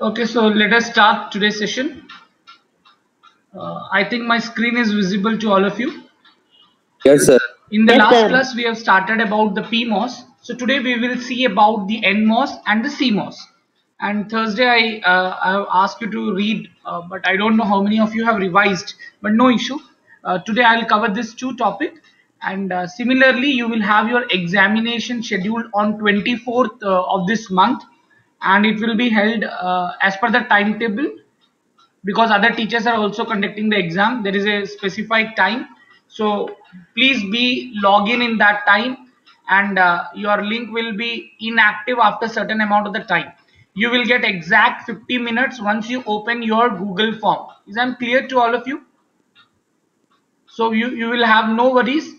Okay, so let us start today's session. I think my screen is visible to all of you. Yes, sir. In the Yes, last sir. class, we have started about the PMOS. So today we will see about the NMOS and the CMOS. And Thursday, I have asked you to read, but I don't know how many of you have revised. But no issue. Today I will cover this two topic. And similarly, you will have your examination scheduled on 24th of this month, and it will be held as per the timetable, because other teachers are also conducting the exam. There is a specified time, so please be log in that time, and your link will be inactive after certain amount of the time. You will get exact 50 minutes once you open your Google form. Is that clear to all of you? So you will have no worries.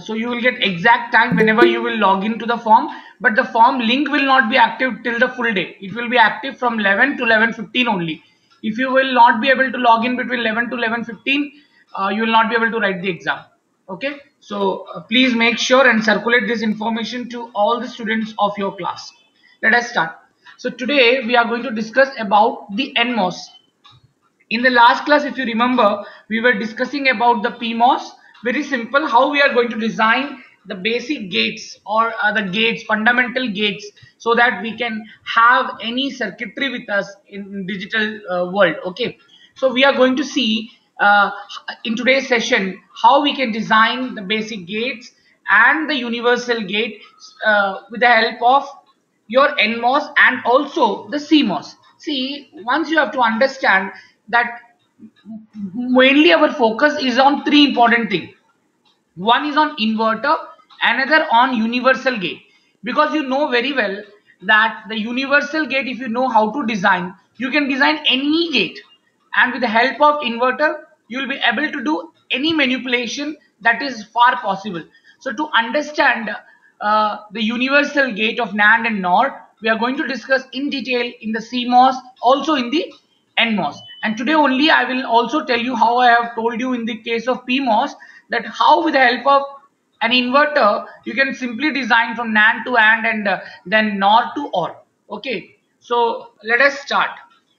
So you will get exact time whenever you will log into the form, but the form link will not be active till the full day. It will be active from 11 to 11:15 only. If you will not be able to log in between 11 to 11:15, you will not be able to write the exam. Okay, so please make sure and circulate this information to all the students of your class. Let us start. So today we are going to discuss about the NMOS. In the last class, if you remember, we were discussing about the PMOS. Very simple, how we are going to design the basic gates, or the gates, fundamental gates, so that we can have any circuitry with us in digital world. Okay, so we are going to see in today's session how we can design the basic gates and the universal gate with the help of your NMOS and also the CMOS. See, once you have to understand that mainly our focus is on three important things. One is on inverter, another on universal gate. Because you know very well that the universal gate, if you know how to design, you can design any gate, and with the help of inverter you will be able to do any manipulation that is far possible. So to understand the universal gate of NAND and NOR, we are going to discuss in detail in the CMOS, also in the NMOS. And today only I will also tell you how I have told you in the case of PMOS, that how with the help of an inverter you can simply design from NAND to AND, and then NOR to OR. Okay, so let us start.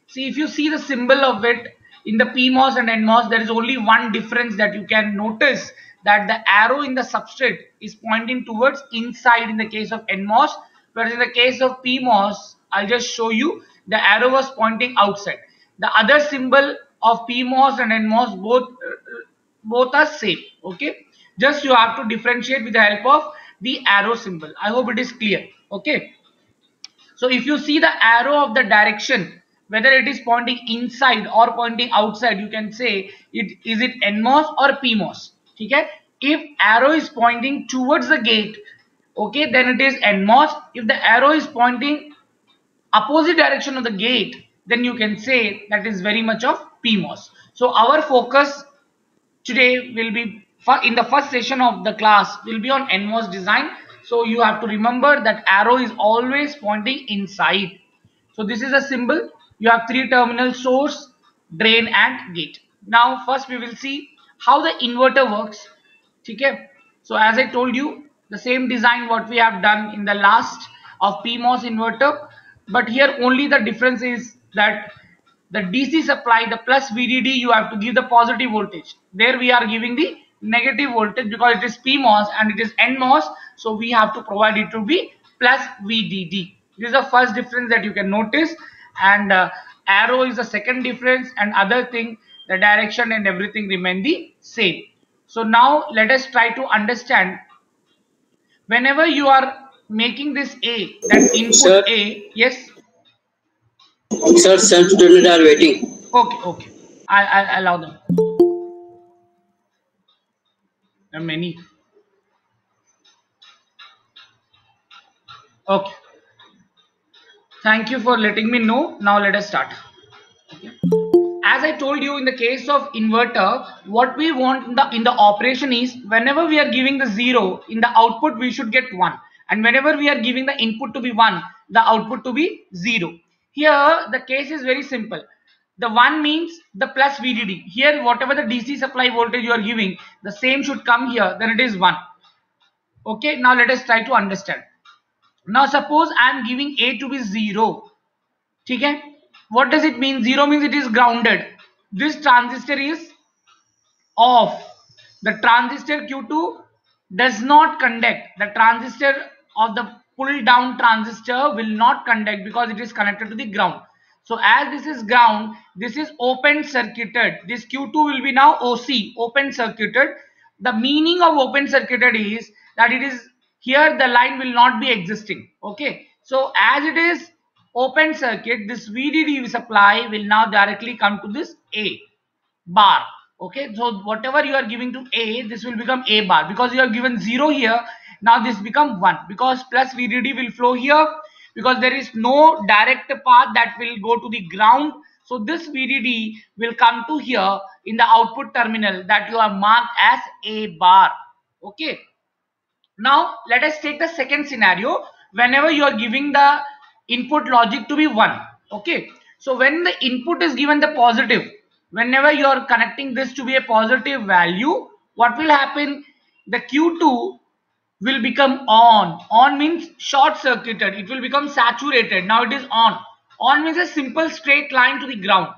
See, if you see the symbol of it in the PMOS and NMOS, there is only one difference that you can notice, that the arrow in the substrate is pointing towards inside in the case of NMOS, whereas in the case of PMOS, I'll just show you, the arrow was pointing outside. The other symbol of PMOS and NMOS both are same. Okay, just you have to differentiate with the help of the arrow symbol. I hope it is clear. Okay, so if you see the arrow of the direction, whether it is pointing inside or pointing outside, you can say it is it NMOS or PMOS. Okay, if arrow is pointing towards the gate, okay, then it is NMOS. If the arrow is pointing opposite direction of the gate, then you can say that is very much of PMOS. So our focus today will be in the first session of the class will be on NMOS design. So you have to remember that arrow is always pointing inside. So this is a symbol. You have three terminal: source, drain and gate. Now first we will see how the inverter works. Okay, so as I told you, the same design what we have done in the last of PMOS inverter, but here only the difference is that the DC supply, the plus VDD, you have to give the positive voltage. There we are giving the negative voltage because it is PMOS and it is NMOS, so we have to provide it to be plus VDD. This is the first difference that you can notice, and arrow is the second difference, and other thing, the direction and everything remain the same. So now let us try to understand, whenever you are making this A, that input Sir, A. Yes. sir, some students are waiting. Okay, okay, I allow them. There are many. Okay, thank you for letting me know. Now let us start. Okay. As I told you, in the case of inverter, what we want in the operation is, whenever we are giving the 0 in the output, we should get 1, and whenever we are giving the input to be 1, the output to be 0. Here the case is very simple. The 1 means the plus VDD. Here whatever the DC supply voltage you are giving, the same should come here, then it is 1. Okay, now let us try to understand. Now suppose I am giving A to be 0. ठीक है, what does it mean? 0 means it is grounded. This transistor is off. The transistor Q2 does not conduct. The transistor of the pull down transistor will not conduct because it is connected to the ground. So as this is ground, this is open circuited. This Q2 will be now OC, open circuited. The meaning of open circuited is that it is here the line will not be existing. Okay, so as it is open circuit, this VDD supply will now directly come to this A bar. Okay, so whatever you are giving to A, this will become A bar because you have given 0 here. Now this become 1 because plus VDD will flow here because there is no direct path that will go to the ground. So this VDD will come to here in the output terminal that you are marked as A bar. Okay. Now let us take the second scenario. Whenever you are giving the input logic to be 1. Okay. So when the input is given the positive, whenever you are connecting this to be a positive value, what will happen? The Q2 will become on. On means short circuited. It will become saturated. Now it is on. On means a simple straight line to the ground.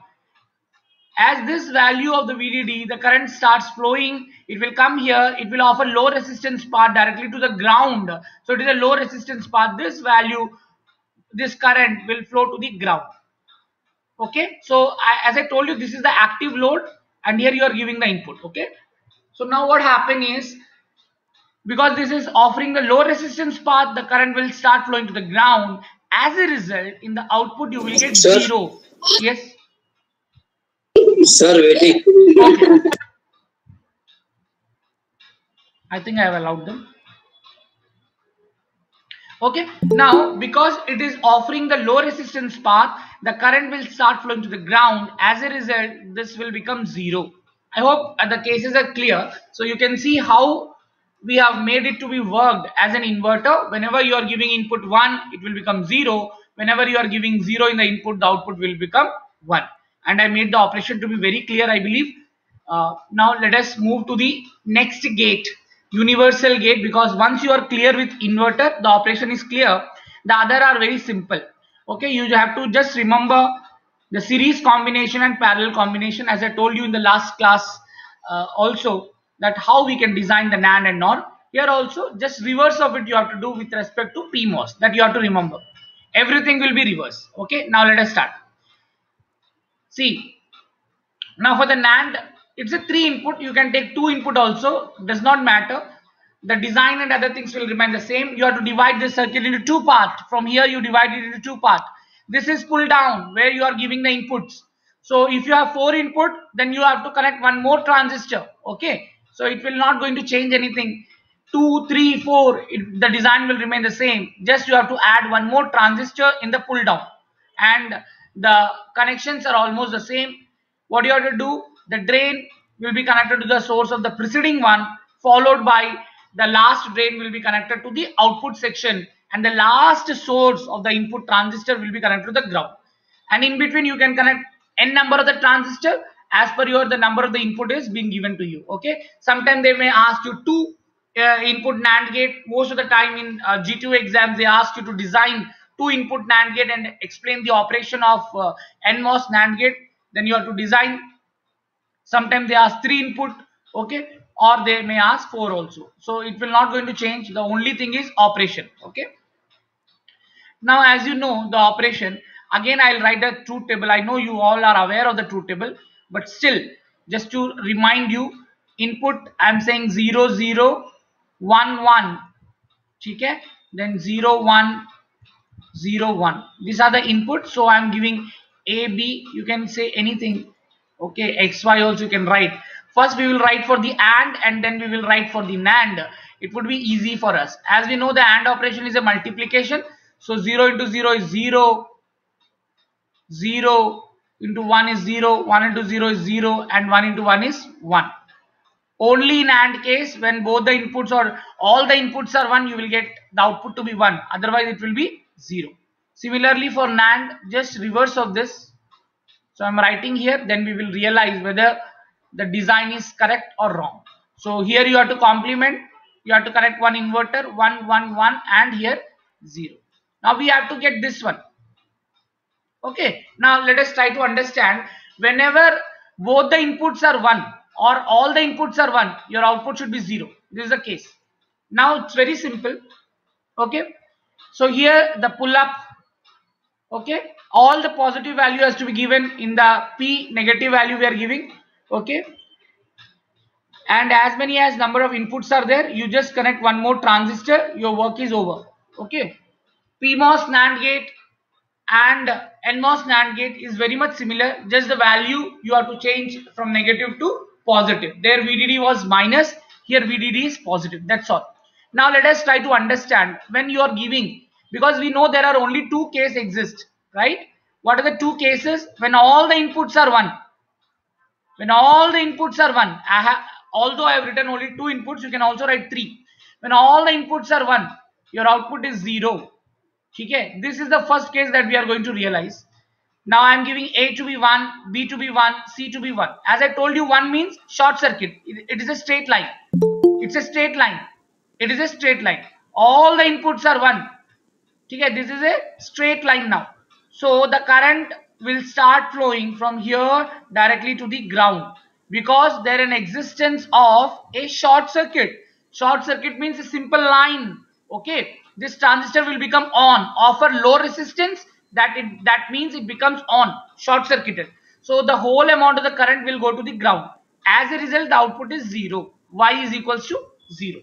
As this value of the VDD, the current starts flowing, it will come here, it will offer low resistance path directly to the ground. So it is a low resistance path. This value, this current will flow to the ground. Okay, so as I told you, this is the active load and here you are giving the input. Okay, so now what happen is, because this is offering the low resistance path, the current will start flowing to the ground. As a result, in the output you will get Sir? 0. Yes. Sir, waiting. Okay. I think I have allowed them. Okay, now because it is offering the low resistance path, the current will start flowing to the ground. As a result, this will become 0. I hope the cases are clear. So you can see how we have made it to be worked as an inverter. Whenever you are giving input 1, it will become 0. Whenever you are giving 0 in the input, the output will become 1. And I made the operation to be very clear, I believe. Now let us move to the next gate, universal gate, because once you are clear with inverter, the operation is clear. The other are very simple. Okay, you have to just remember the series combination and parallel combination, as I told you in the last class also, that how we can design the NAND and NOR. Here also just reverse of it you have to do with respect to PMOS, that you have to remember. Everything will be reverse. Okay, now let us start. See, now for the NAND, it's a 3 input. You can take 2 input also, does not matter. The design and other things will remain the same. You have to divide this circuit into 2 parts. From here you divide it into 2 parts. This is pull down where you are giving the inputs. So if you have 4 input, then you have to connect one more transistor. Okay, so it will not going to change anything. 2, 3, 4, the design will remain the same. Just you have to add one more transistor in the pull down, and the connections are almost the same. What you have to do, the drain will be connected to the source of the preceding one, followed by the last drain will be connected to the output section, and the last source of the input transistor will be connected to the ground. And in between you can connect n number of the transistor as per your the number of the input is being given to you. Okay, sometimes they may ask you 2 input NAND gate. Most of the time in G2 exams they ask you to design 2 input NAND gate and explain the operation of NMOS NAND gate. Then you have to design. Sometimes they ask 3 input. Okay, or they may ask 4 also. So it will not going to change. The only thing is operation. Okay, now as you know the operation, again I'll write the truth table. I know you all are aware of the truth table, but still just to remind you, input I'm saying 0 0 1 1. Okay, then 0 1 0 1. These are the inputs. So I'm giving A B. You can say anything. Okay, X Y also you can write. First we will write for the and then we will write for the NAND. It would be easy for us. As we know the AND operation is a multiplication. So 0 into 0 is 0. 0 into 1 is 0. 1 into 0 is 0. And 1 into 1 is 1. Only in AND case, when both the inputs or all the inputs are 1, you will get the output to be 1. Otherwise it will be 0. Similarly for NAND, just reverse of this. So I'm writing here, then we will realize whether the design is correct or wrong. So here you have to complement. You have to connect one inverter, 1 1 1, and here 0. Now we have to get this one. Okay, now let us try to understand. Whenever both the inputs are 1 or all the inputs are 1, your output should be 0. This is the case. Now it's very simple. Okay, so here the pull up, okay, all the positive value has to be given in the P, negative value we are giving. Okay, and as many as number of inputs are there, you just connect one more transistor, your work is over. Okay, PMOS NAND gate and NMOS NAND gate is very much similar, just the value you have to change from negative to positive. There VDD was minus, here VDD is positive, that's all. Now let us try to understand when you are giving, because we know there are only two cases exist, right? What are the two cases? When all the inputs are 1. When all the inputs are 1, although I have written only 2 inputs, you can also write 3. When all the inputs are 1, your output is 0. Okay, this is the first case that we are going to realize. Now I am giving A to be 1, B to be 1, C to be 1. As I told you, 1 means short circuit. It is a straight line. It's a straight line. It is a straight line. All the inputs are 1. Okay, this is a straight line now. So the current will start flowing from here directly to the ground because there is an existence of a short circuit. Short circuit means a simple line. Okay, this transistor will become on, offer low resistance, that means it becomes on, short circuited. So the whole amount of the current will go to the ground. As a result, the output is 0. Y is equals to 0.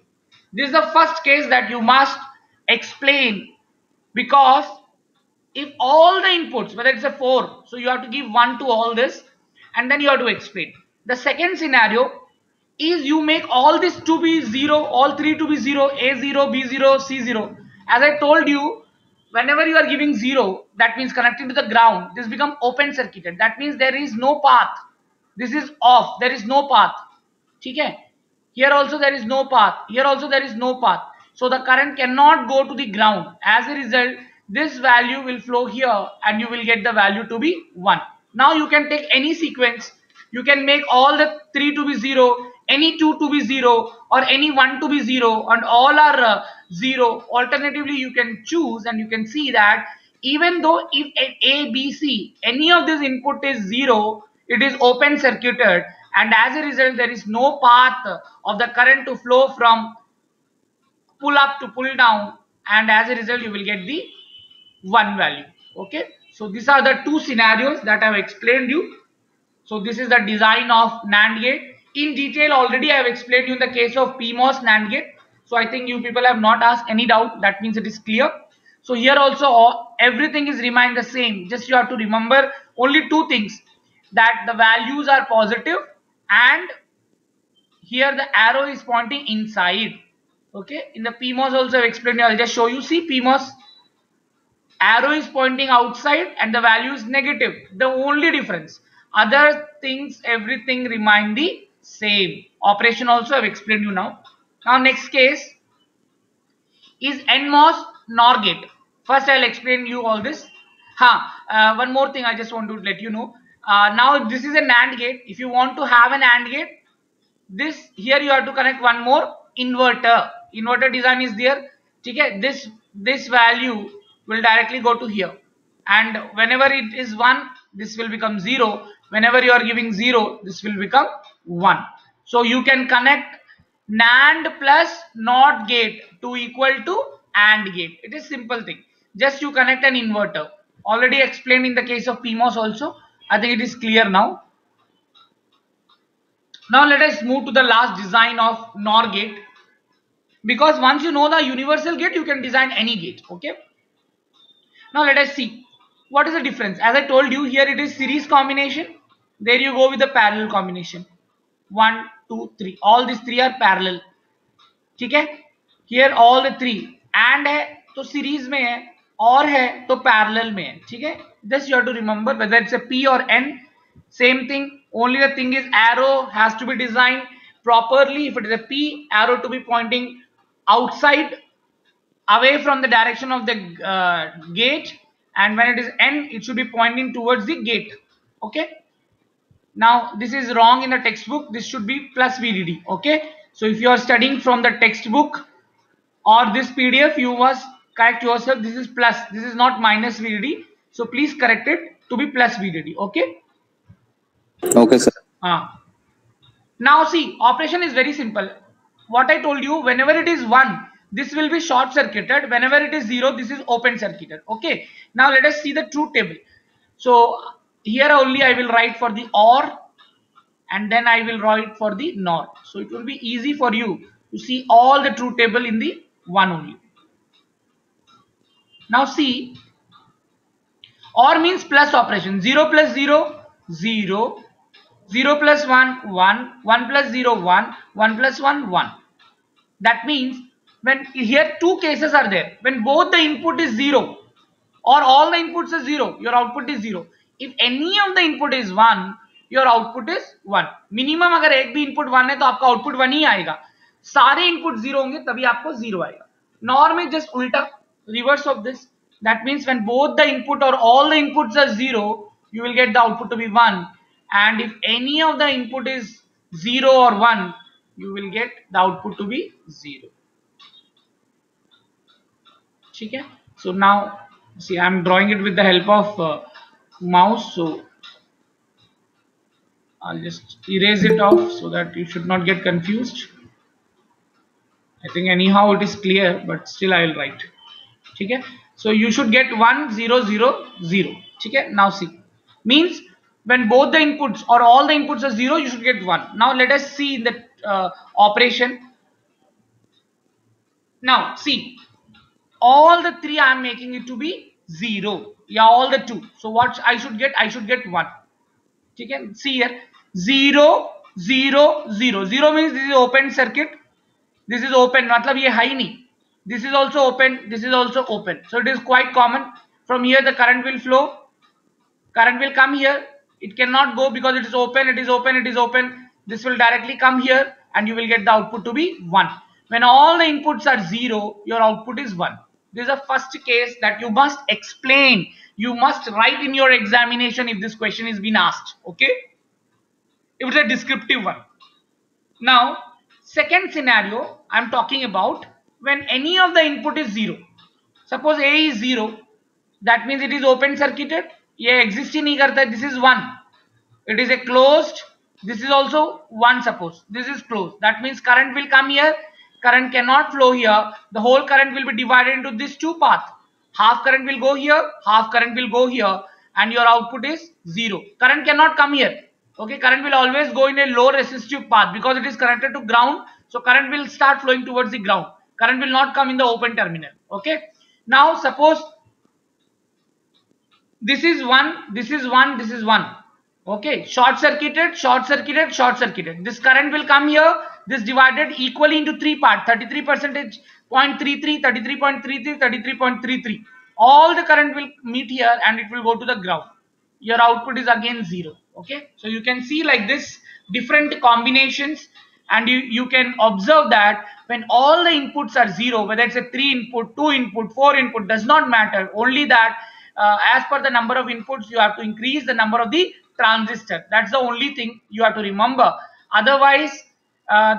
This is the first case that you must explain, because if all the inputs, whether it's a 4, so you have to give 1 to all this and then you have to explain. The second scenario is you make all this to be 0, all 3 to be 0, A0, B0, C0. As I told you, whenever you are giving 0, that means connecting to the ground, this becomes open circuited. That means there is no path. This is off, there is no path. Okay? Here also there is no path. Here also there is no path. So the current cannot go to the ground. As a result, this value will flow here and you will get the value to be 1. Now you can take any sequence. You can make all the 3 to be 0, any 2 to be 0, or any 1 to be 0, and all are 0. Alternatively, you can choose, and you can see that even though if A, B, C, any of this input is 0, it is open circuited, and as a result there is no path of the current to flow from pull up to pull down, and as a result you will get the 1 value. Okay, so these are the two scenarios that I have explained you. So this is the design of NAND gate in detail. Already I have explained you in the case of PMOS NAND gate, so I think you people have not asked any doubt. That means it is clear. So here also everything is remain the same, just you have to remember only two things, that the values are positive and here the arrow is pointing inside. Okay, in the PMOS also I have explained. I'll just show you. See, PMOS arrow is pointing outside and the value is negative. The only difference, other things everything remain the same. Operation also I have explained you now. Now next case is NMOS NOR gate. First I'll explain you all this. One more thing I just want to let you know. Now this is a NAND gate. If you want to have an AND gate, this here you have to connect one more inverter. Inverter design is there. Okay, this value will directly go to here, and whenever it is 1, this will become 0. Whenever you are giving 0, this will become 1. So you can connect NAND plus NOT gate to equal to AND gate. It is simple thing. Just you connect an inverter. Already explained in the case of PMOS also. I think it is clear now. Now let us move to the last design of NOR gate, because once you know the universal gate, you can design any gate. Okay. Now let us see what is the difference. As I told you, here it is series combination. There you go with the parallel combination. 1, 2, 3. All these three are parallel. ठीक है? Here all the three and है तो series में है और है तो parallel में है. ठीक है? Just you have to remember whether it's a P or N. Same thing. Only the thing is arrow has to be designed properly. If it is a P, arrow to be pointing outside, away from the direction of the gate, and when it is N, it should be pointing towards the gate. Okay. Now this is wrong in the textbook. This should be plus VDD. Okay. So if you are studying from the textbook or this PDF, you must correct yourself. This is plus, this is not minus VDD. So please correct it to be plus VDD. Okay. Okay, sir. Now see, operation is very simple. What I told you, whenever it is 1, this will be short circuited. Whenever it is 0, this is open circuited. Okay. Now let us see the truth table. So here only I will write for the OR, and then I will write for the NOR. So it will be easy for you to see all the truth table in the one only. Now see, OR means plus operation. 0 plus 0, 0. 0 plus 1, 1. 1 plus 0, 1. 1 plus 1, 1. That means when here two cases are there. When both the input is 0 or all the inputs are 0, your output is 0. If any of the input is 1, your output is 1. Minimum अगर एक भी input 1 है तो आपका output 1 ही आएगा. सारे input 0 होंगे तभी आपको 0 आएगा. NOR में just उल्टा, reverse of this. That means when both the input or all the inputs are 0, you will get the output to be 1. And if any of the input is 0 or 1, you will get the output to be 0. Okay? So now see, I am drawing it with the help of mouse, so I'll just erase it off so that you should not get confused. I think anyhow it is clear, but still I will write. Okay? So you should get 1 0 0 0. Okay? Now see, means when both the inputs or all the inputs are 0, you should get 1. Now let us see the operation. Now see, all the 3 I am making it to be 0. Yeah, all the 2. So what I should get? I should get 1. Okay? See here, 0 0 0. 0 means this is open circuit. This is open. मतलब ये है ही नहीं. This is also open. This is also open. So it is quite common. From here the current will flow. Current will come here. It cannot go because it is open. It is open. It is open. This will directly come here, and you will get the output to be 1. When all the inputs are 0, your output is 1. This is the first case that you must explain. You must write in your examination if this question is being asked. Okay? If it's a descriptive one. Now, second scenario I am talking about when any of the input is 0. Suppose A is 0. That means it is open circuited. ये exist ही नहीं करता है. This is 1. It is a closed. This is also 1. Suppose this is closed. That means current will come here. Current cannot flow here. The whole current will be divided into these two paths. Half current will go here. Half current will go here. And your output is 0. Current cannot come here. Okay, current will always go in a low resistive path because it is connected to ground. So current will start flowing towards the ground. Current will not come in the open terminal. Okay. Now suppose this is 1, this is 1, this is 1. Okay, short circuited, short circuited, short circuited. This current will come here. This divided equally into 3 parts. 33%, 0.33, 33.33, 33.33. All the current will meet here and it will go to the ground. Your output is again 0. Okay, so you can see like this different combinations, and you can observe that when all the inputs are 0, whether it's a 3 input, 2 input, 4 input, does not matter. Only that as per the number of inputs, you have to increase the number of the transistor. That's the only thing you have to remember. Otherwise,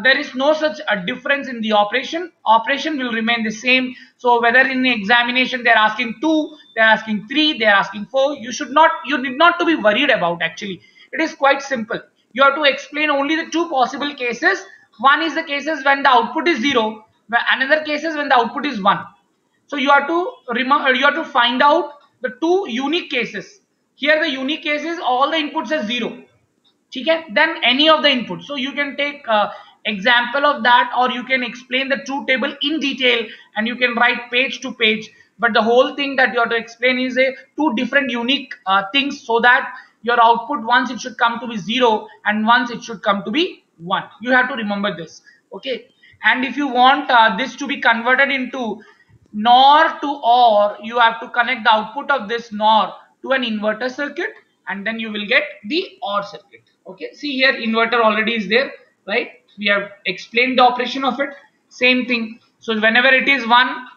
there is no such a difference in the operation. Operation will remain the same. So whether in the examination they are asking 2, they are asking 3, they are asking 4, you need not to be worried about. Actually, it is quite simple. You have to explain only the 2 possible cases. One is the cases when the output is 0. Another case is when the output is 1. So you have to remember. You have to find out the 2 unique cases. Here the unique case is all the inputs are 0. Okay? Then any of the inputs. So you can take example of that, or you can explain the truth table in detail, and you can write page to page. But the whole thing that you have to explain is 2 different unique things, so that your output once it should come to be 0 and once it should come to be 1. You have to remember this. Okay? And if you want this to be converted into NOR to OR, you have to connect the output of this NOR to an inverter circuit, and then you will get the OR circuit. Okay, see here inverter already is there, right? We have explained the operation of it. Same thing. So whenever it is 1,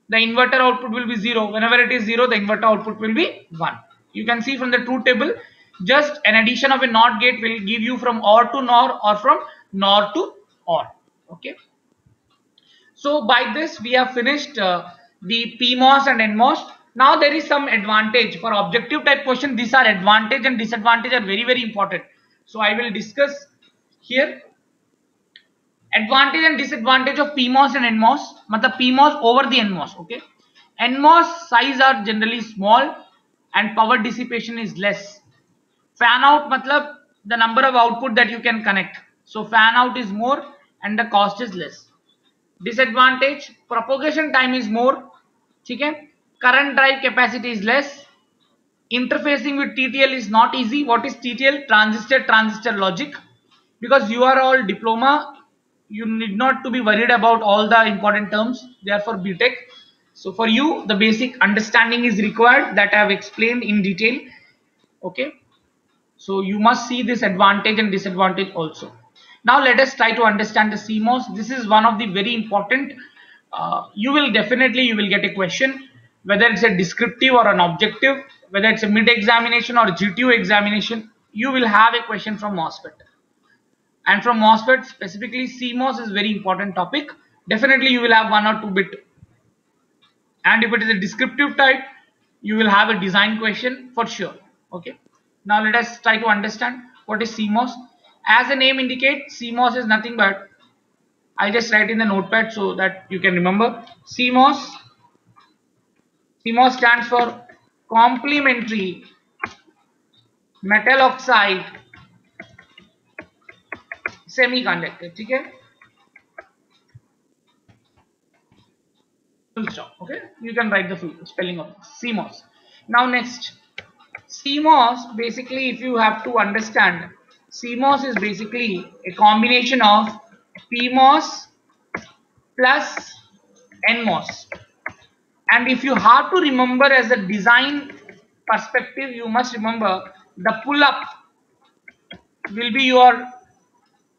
the inverter output will be 0. Whenever it is 0, the inverter output will be 1. You can see from the truth table, just an addition of a NOT gate will give you from OR to NOR or from NOR to OR. Okay. So by this we have finished the PMOS and NMOS. Now there is some advantage for objective type question. These are advantage and disadvantage are very, very important. So I will discuss here advantage and disadvantage of PMOS and NMOS. Matlab PMOS over the NMOS. Okay, NMOS size are generally small and power dissipation is less. Fan out matlab the number of output that you can connect. So fan out is more and the cost is less. Disadvantage, propagation time is more. Okay? Current drive capacity is less. Interfacing with TTL is not easy. What is TTL? Transistor logic. Because you are all diploma, you need not to be worried about all the important terms. They are for BTech. So for you, the basic understanding is required that I have explained in detail. Okay. So you must see this advantage and disadvantage also. Now let us try to understand the CMOS. This is one of the very important. You will get a question, whether it's a descriptive or an objective, whether it's a mid examination or GTU examination, you will have a question from MOSFET. And from MOSFET specifically, CMOS is very important topic. Definitely you will have 1 or 2 bit. And if it is a descriptive type, you will have a design question for sure. Okay. Now let us try to understand what is CMOS. As the name indicates, CMOS is nothing but, I'll just write in the notepad so that you can remember. CMOS stands for complementary metal oxide semiconductor. Okay. Full stop. Okay. You can write the full spelling of CMOS. Now next. CMOS, basically, if you have to understand, CMOS is basically a combination of PMOS plus NMOS. And if you have to remember as a design perspective, you must remember the pull-up will be your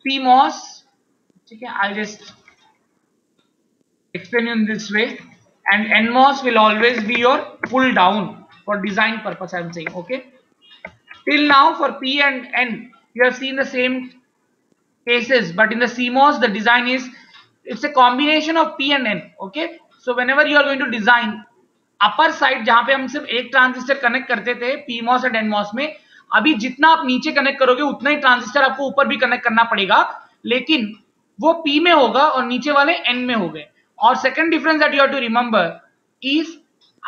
PMOS. Okay, I'll just explain in this way. And NMOS will always be your pull-down. For design purpose, I am saying. Okay. Till now for P and N, you have seen the same cases, but in the CMOS, the design is, it's a combination of P and N. Okay. So whenever you are going to design upper side, जहाँ पे हम सिर्फ एक transistor connect करते थे PMOS और NMOS में, अभी जितना आप नीचे कनेक्ट करोगे उतना ही ट्रांजिस्टर आपको ऊपर भी कनेक्ट करना पड़ेगा, लेकिन वो P में होगा और नीचे वाले N में हो गए. और second difference that you have to remember is,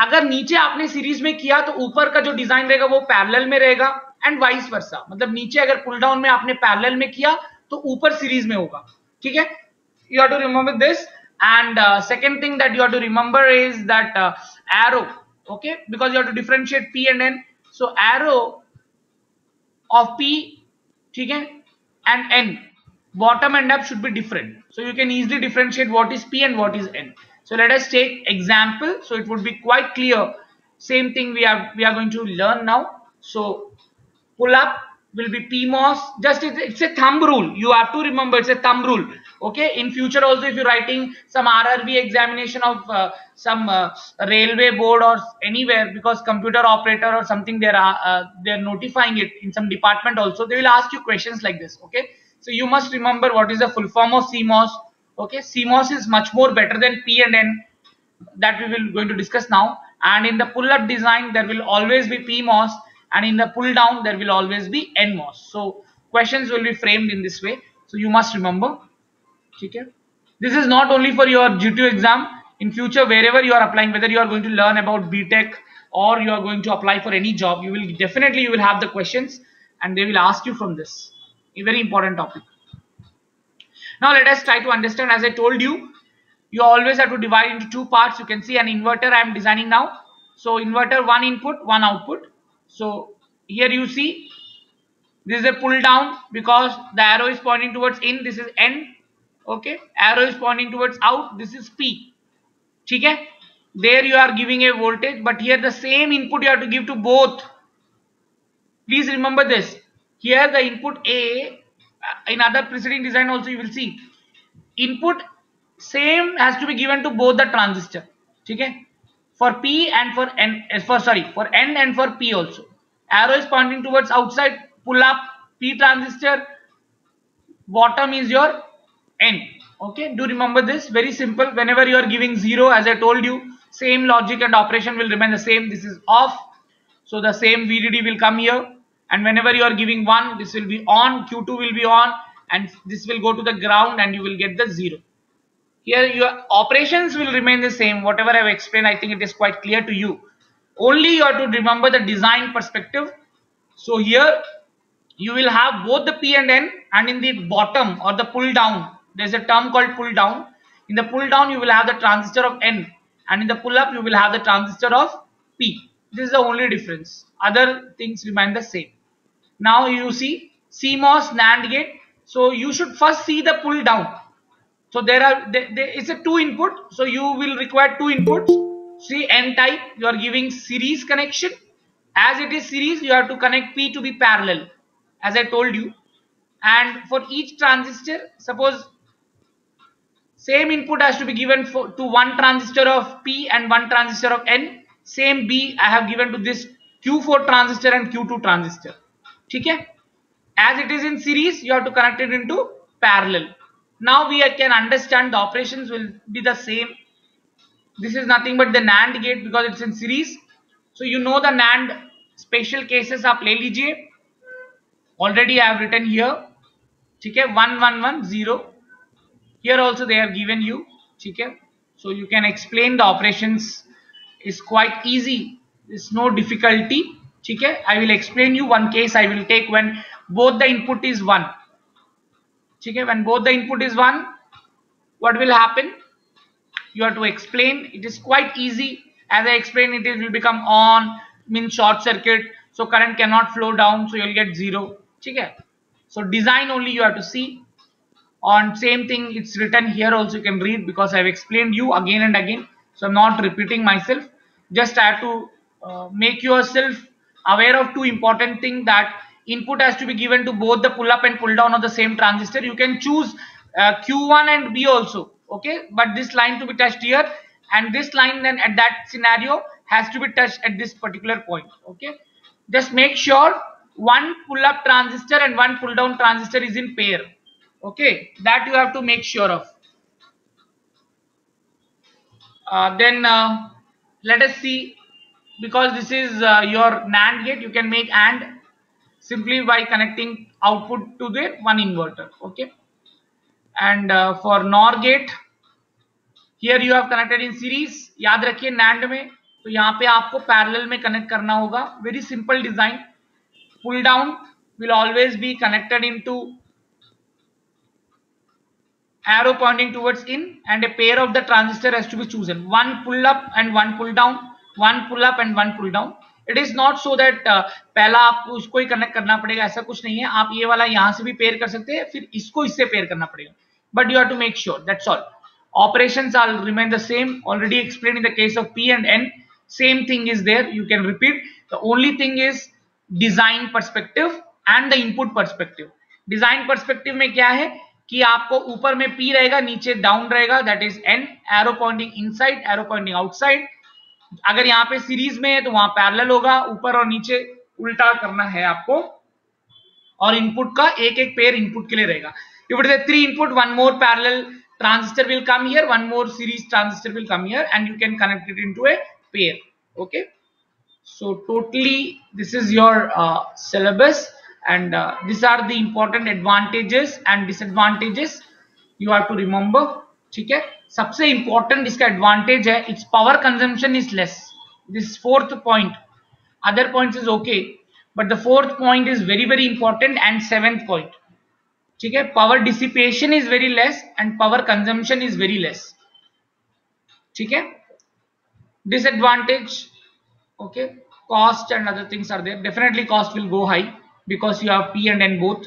अगर नीचे आपने सीरीज में किया तो ऊपर का जो डिजाइन रहेगा वो पैरेलल में रहेगा एंड वाइस वर्सा. मतलब नीचे अगर पुल डाउन में आपने पैरेलल में किया तो ऊपर सीरीज में होगा. ठीक है, you have to remember this. And second thing that you have to remember is that arrow. Okay, because you have to differentiate P and N. So arrow of P, ठीक है, and N, bottom and up should be different. So you can easily differentiate what is P and what is N. So let us take example, so it would be quite clear. Same thing we are going to learn now. So pull up will be PMOS. Just it's a thumb rule. You have to remember it's a thumb rule. Okay. In future also, if you're writing some RRB examination of some railway board or anywhere, because computer operator or something, they're notifying it in some department also, they will ask you questions like this. Okay. So you must remember what is the full form of CMOS. Okay, CMOS is much more better than P and N, that we will going to discuss now. And in the pull-up design, there will always be PMOS, and in the pull-down, there will always be NMOS. So questions will be framed in this way. So you must remember. Okay. This is not only for your GTU exam. In future, wherever you are applying, whether you are going to learn about BTech or you are going to apply for any job, you will have the questions, and they will ask you from this. A very important topic. Now let us try to understand. As I told you, you always have to divide into 2 parts. You can see an inverter I am designing now. So inverter, 1 input, 1 output. So here you see this is a pull down because the arrow is pointing towards in. This is N. Okay. Arrow is pointing towards out. This is P. Okay. There you are giving a voltage, but here the same input you have to give to both. Please remember this. Here the input A, in other preceding design also you will see, input same has to be given to both the transistor. Okay, for P and for N, for N and for P also. Arrow is pointing towards outside, pull up P transistor, bottom is your N. Okay, do remember this, very simple. Whenever you are giving 0, as I told you, same logic and operation will remain the same. This is off, so the same VDD will come here, and whenever you are giving 1, this will be on, Q2 will be on, and this will go to the ground and you will get the 0. Here your operations will remain the same. Whatever I have explained, I think it is quite clear to you. Only you have to remember the design perspective. So here you will have both the P and N, and in the bottom or the pull down, there is a term called pull down. In the pull down you will have the transistor of N, and in the pull up you will have the transistor of P. This is the only difference. Other things remain the same. Now you see CMOS NAND gate. So you should first see the pull down. So there is a 2 input, so you will require 2 inputs. See N type, you are giving series connection. As it is series, you have to connect P to be parallel, as I told you. And for each transistor, suppose same input has to be given to one transistor of P and one transistor of N. Same B I have given to this Q4 transistor and Q2 transistor. Okay? As it is in series, you have to connect it into parallel. Now we can understand the operations will be the same. This is nothing but the NAND gate because it's in series. So you know the NAND special cases आप ले लीजिए. Already I have written here. ठीक है, 1 1 1 0. Here also they have given you. ठीक है. So you can explain the operations is quite easy. There's no difficulty. ठीक है. I will explain you one case I will take when both the input is 1. ठीक है. When both the input is 1, what will happen? You have to explain. It is quite easy. As I explained, it will become on, means short circuit, so current cannot flow down, so you'll get 0. Okay? So design only you have to see. On same thing, it's written here also, you can read because I've explained you again and again, so I'm not repeating myself. Just I have to make yourself aware of 2 important things, that input has to be given to both the pull up and pull down of the same transistor. You can choose Q1 and B also, okay, but this line to be touched here, and this line then at that scenario has to be touched at this particular point. Okay, just make sure one pull up transistor and one pull down transistor is in pair. Okay, that you have to make sure of. Then let us see, because this is your NAND gate, you can make AND simply by connecting output to the one inverter. Okay, and for NOR gate, here you have connected in series. याद रखिए NAND में तो यहाँ पे आपको parallel में connect करना होगा. Very simple design. Pull down will always be connected into arrow pointing towards in, and a pair of the transistor has to be chosen. One pull up and one pull down, one pull up and one pull down. It is not so that पहला आपको उसको ही connect करना पड़ेगा, ऐसा कुछ नहीं है. आप ये वाला यहाँ से भी पेयर कर सकते हैं, फिर इसको इससे पेयर करना पड़ेगा. But you have to make sure. That's all. Operations all remain the same. Already explained in the case of P and N. Same thing is there. You can repeat. The only thing is design perspective and the input perspective. Design perspective में क्या है कि आपको ऊपर में P रहेगा, नीचे down रहेगा, that is N. Arrow pointing inside, arrow pointing outside. अगर यहाँ पे सीरीज में है तो वहां पैरेलल होगा, ऊपर और नीचे उल्टा करना है आपको. और इनपुट का एक एक पेयर इनपुट के लिए रहेगा. If it is a 3 input, one more parallel transistor will come here, one more series transistor will come here, and you can connect it into a pair. Okay, so totally this is your syllabus, and these are the important advantages and disadvantages you have to remember. ठीक है, सबसे important इसका advantage है, its power consumption is less. This 4th point. Other points is okay, but the 4th point is very very important, and 7th point. ठीक है, power dissipation is very less and power consumption is very less. ठीक है, disadvantage, okay, cost and other things are there. Definitely cost will go high because you have P and N both.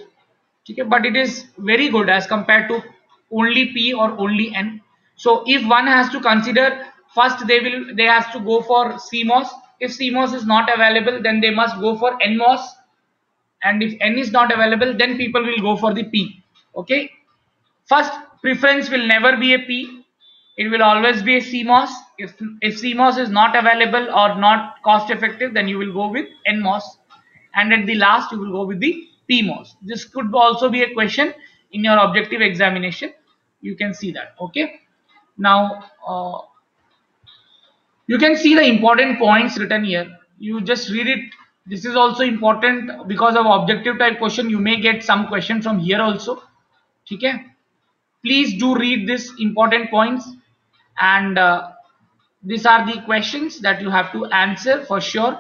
ठीक है, but it is very good as compared to only P or only N. So if one has to consider, first they has to go for CMOS. If CMOS is not available, then they must go for NMOS. And if N is not available, then people will go for the P. Okay, first preference will never be a P, it will always be a CMOS. If CMOS is not available or not cost effective, then you will go with NMOS, and at the last you will go with the PMOS. This could also be a question in your objective examination, you can see that. Okay, now You can see the important points written here. You just read it. This is also important because of objective type question. You may get some question from here also. Okay. Please do read this important points, and these are the questions that you have to answer for sure.